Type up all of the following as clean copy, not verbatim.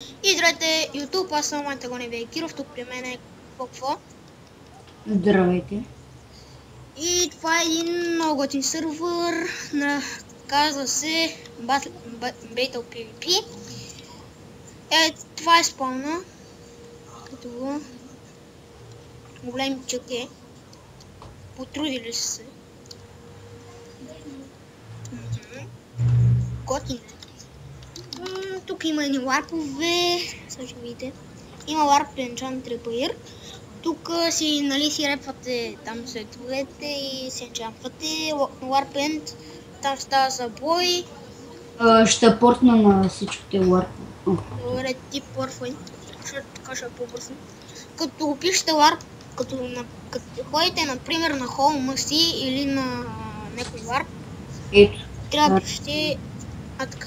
И здравейте, YouTube, аз съм Антагони Вейкиров, тук при мен е Какво. Здравейте. И това е един много готин сървър, казва се Battle PvP. Това е спawна, като го големи чуки. Потрудили са се. Готин е. Тук има едни ларпове, сега ще видите. Има ларп Enchant Repair. Тук си репвате там световете и си енчантвате. Warp End, там става за бой. Ще портна на всичките ларпове. Добре, ти порфай, така ще по-бързо. Като го пишете ларп, като ходите, например, на холма си или на някой ларп, Ето. трябва да пишете така.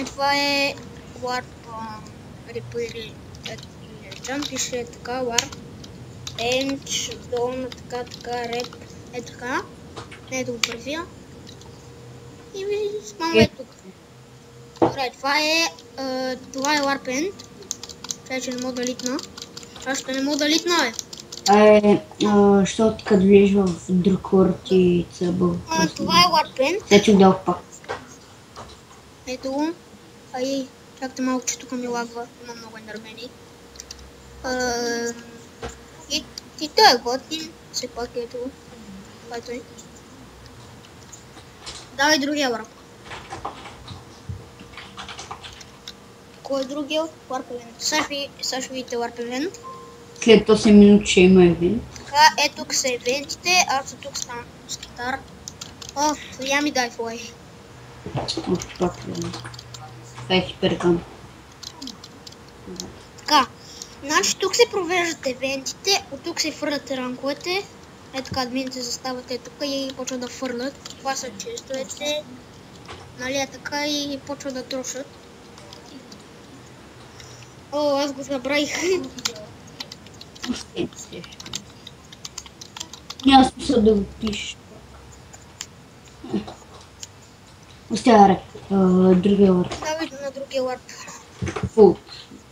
Това е Warp Repair Enchant, пише така Warp Енч, долна, така, реп, така. Ето го правя. И ви спамваме тук. Добре, това е Warp End. Сега, че не мога да литна. Защо не мога да литна, бе? Защото като влезеш в друг лорд и цъбъл. Това е Warp End. Сега ти дал пак. Ето го. Ай, чакайте малко, че тук ми лагва. Има много енергени. И той е готин. Все пак ето го. Това е той. Давай другия враг. Кой е другия? Warp Event. Сега ще видите Warp Event. След 8 минути ще има евент. Така, тук са евентите, аз тук ставам скитар. Я ми дай флай. Това е хиперган. Така, значи тук се провеждат евентите, от тук се фърлят ранковете. Така, админите застават тук и почват да фърлят. Това са честовете. Нали така и почват да трошат. Аз го забравих. Няма смисъл да го пиша. Остяра. Другия ларп. Давай на другия ларп. Фулт.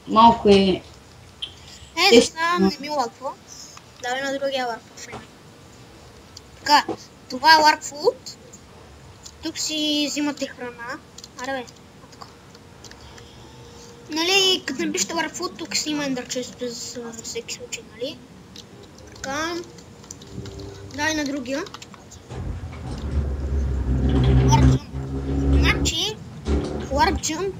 Малко е... Сега не ми лаква. Давай на другия ларп. Така, това е Warp Food. Тук си взимате храна. Аре бе, така. Нали, като напишете Warp Food, тук си има Ender Chest без всеки случай, нали? Така. Дай на другия. Warp Jump. Значи, Warp Jump,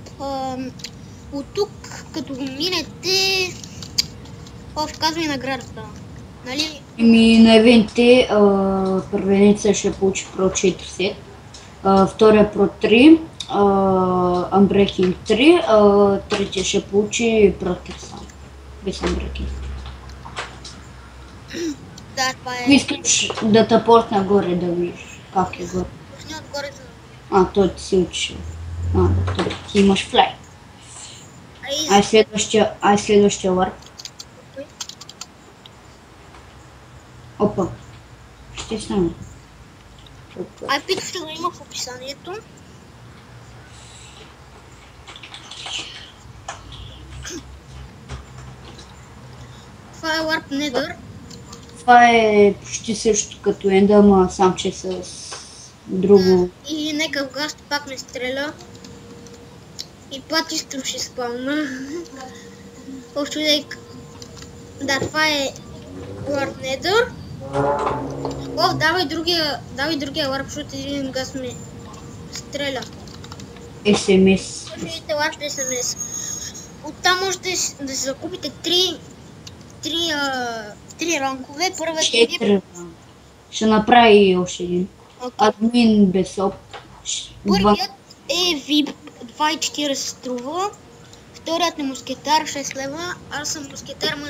от тук, като го минете, казва и наградата. Нали? На евентите първеница ще получи Pro 4 сет, втория Pro 3, Unbreaking 3, третия ще получи Pro 3 сам, без Unbreaking. Да, това е... Искаш да те портна горе да видиш как е горе. Пусни отгоре за... Той ти си учил. Ти имаш флай. Следващия ларп. Опа. Ще стане. IP ще го има в описанието. Това е Warp Nether. Това е почти също като Enda, ама сам че с друго. И нека газ пак не стреля. И пак изтру ще спална. Човек. Да, това е Warp Nether. Давай другия ларп, защото един газ ме стреля. SMS. Виждате ларп SMS. Оттам можете да си закупите три ранкове. Първият е VIP. Ще направи още един. Админ без оп. Първият е VIP 2,40 струва. Вторият е мускетар 6 лева. Аз съм мускетар, но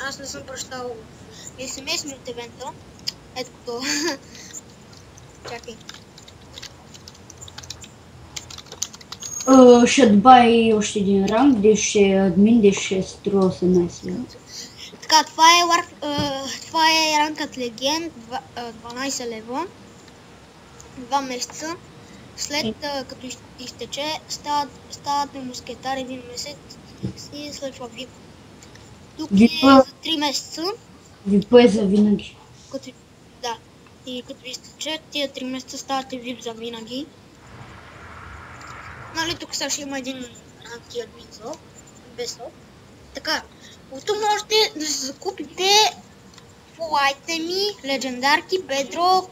аз не съм пращал SMS ми от евента. Ето като. Чакай. Ще добави още един ранг, де ще е админ, де ще струва 18 лева. Така, това е ранкът легенд, 12 лева. 2 месеца. След като изтече, стават на мускетар 1 месец И след това VIP. Тук е VIP-а, за 3 месеца. VIP-а е за винаги. Да. И като изтече тия 3 месеца ставате VIP за винаги. Нали, тук сега ще има един анти-админ зоб, без зоб. Така, тук можете да се закупите full айтеми, легендарки, bedrock.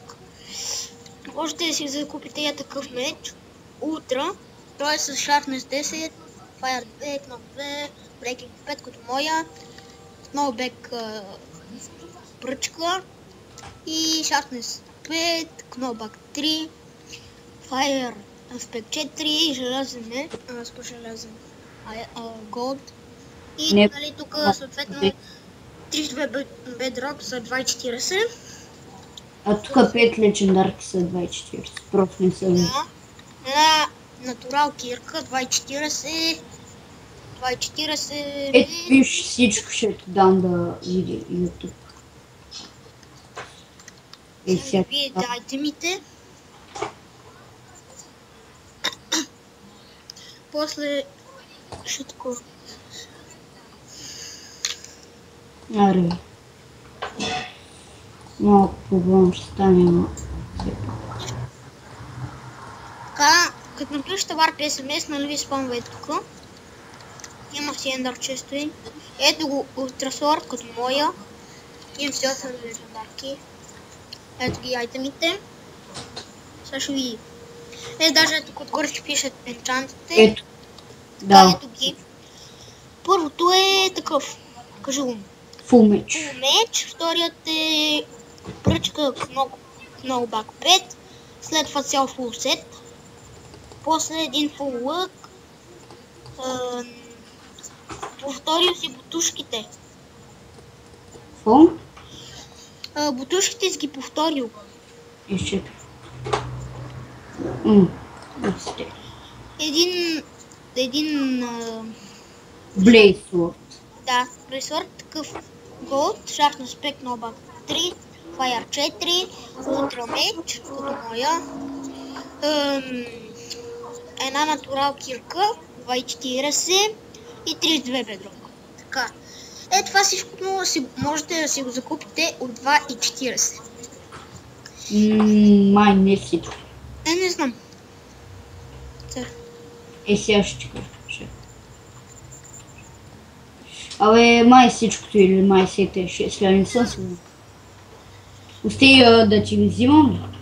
Можете да си закупите я такъв меч, ултра, той е с Sharpness 10, Fire 2, Knock 2, Breaking 5 като моя, Snowback пръчка и Sharpness 5, Knockback 3, Fire Aspect 4 и желязен меч, желязен Gold. И нали, тук съответно 32 Bedrock за 2,40. А тук 5 легендарки са 2,40. Просто не са ви. Да. Натурал кирка 2,40. 2,40. Ето виж, всичко ще ти дам да види YouTube. Сега видите айтемите. После ще такова. Аре. Малко по-бавно ще стане, но... Така, като напишете Warp SMS, нали ви спамвай тук. Има си ендър честои. Ето го Ultrasword, като моя. Имам си 8 легендарки. Ето ги айтемите. Сега ще види. Даже ето отгоре ще пишат енчантите. Ето. Да. Ето ги. Първото е такъв. Кажи го. Фул меч. Фул меч. Вторият е пръчка Knockback 5. След това цял фул сет. После един фул лък. Повторил си бутушките. Фул? Бутушките си ги повторил. Изчекай. Един Blaze. Да, Blaze такъв Gold, Sharpness Spec Knockback 3, Fire 4, Ultra Mage, като моя. Една натурал кирка, 2,40 и 32 бедро. Така. Това всичко можете да си го закупите от 2,40. Май не всичко. Не знам. Сега ще ти кажа. Абе, май всичкото или май сете ще сега не съм сигурен. Усти да ти ги взимам?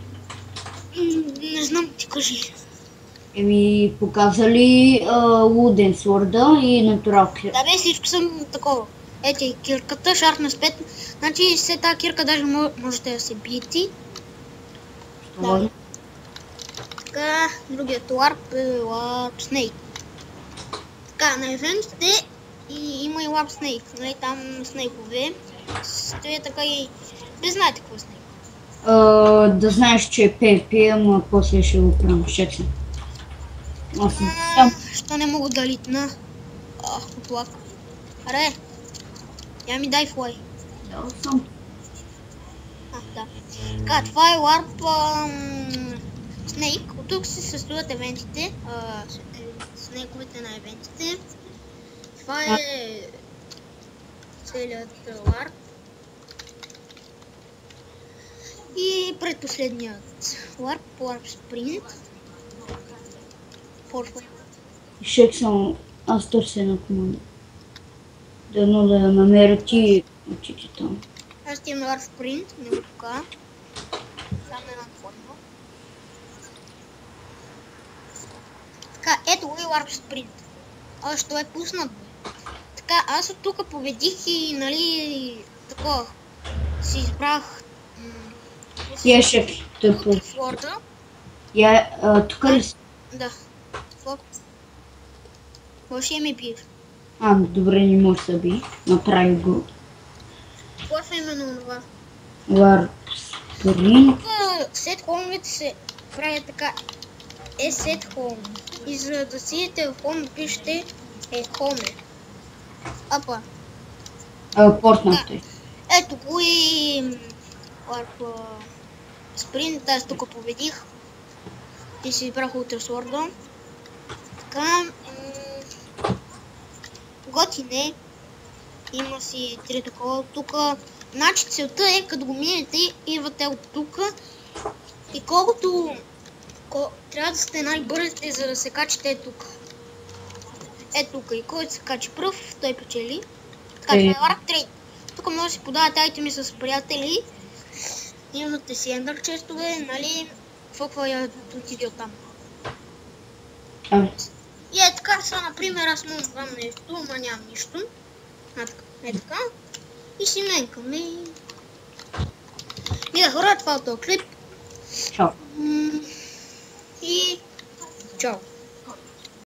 Не знам, ти кажи. Показали Wooden Sword и Natural Killer. Да бе, всичко съм такова. Ето кирката, Sharpness 5. Значи все тази кирка даже можете да се биете. Да. Така, другият Warp е Warp Snake. Така, на евентите има и Warp Snake. Нали, там снейкове. Стоя така и... Не знаете какво е снейк. Да знаеш, че е PvP, ама после ще го премъщете. Що не мога да литна? Отлак. Аре, я ми дай флай. Да, съм. Да. Така, това е Warp Snake. От тук се състоят евентите. Снейковете на евентите. Това е целият Warp. И предпоследният Warp Sprint. Шек само, аз търся една команда. Дано да я намеря ти отиде там. Аз ти имам Warp Sprint, не го тука. Само една форма. Така, ето го и Warp Sprint. Що е пуснат. Така, аз от тук победих и, нали, такова. Си избрах... Я шек, той по... Тук ли си? Да. Какво ще ми пиеш? Добре, не може да би. Направи го. Какво е именно това? Warp Sprint. Сет холмовете се правят така. Сет холм. И за да сидите в холм, пишете хоме. Апа. Портната е. Ето го и Warp Sprint. Аз тук победих. И си избрах Ultrasword. Така. Готин е. Има си 3 такова тук. Значи целта е, като го минете, идвате от тук. И колкото трябва да сте най-бързите, за да се качите тук. Тук. И който се качи пръв, той печели. Така, това е ларк трейд. Тук може да си подавате айтеми с приятели. Имате си ендър честове, нали? Какво я отиде оттам. И така, сега, например, аз мога да дам нещо, ама нямам нищо. Така. И си менкаме. И да, хора, това е този клип. Чао. И чао.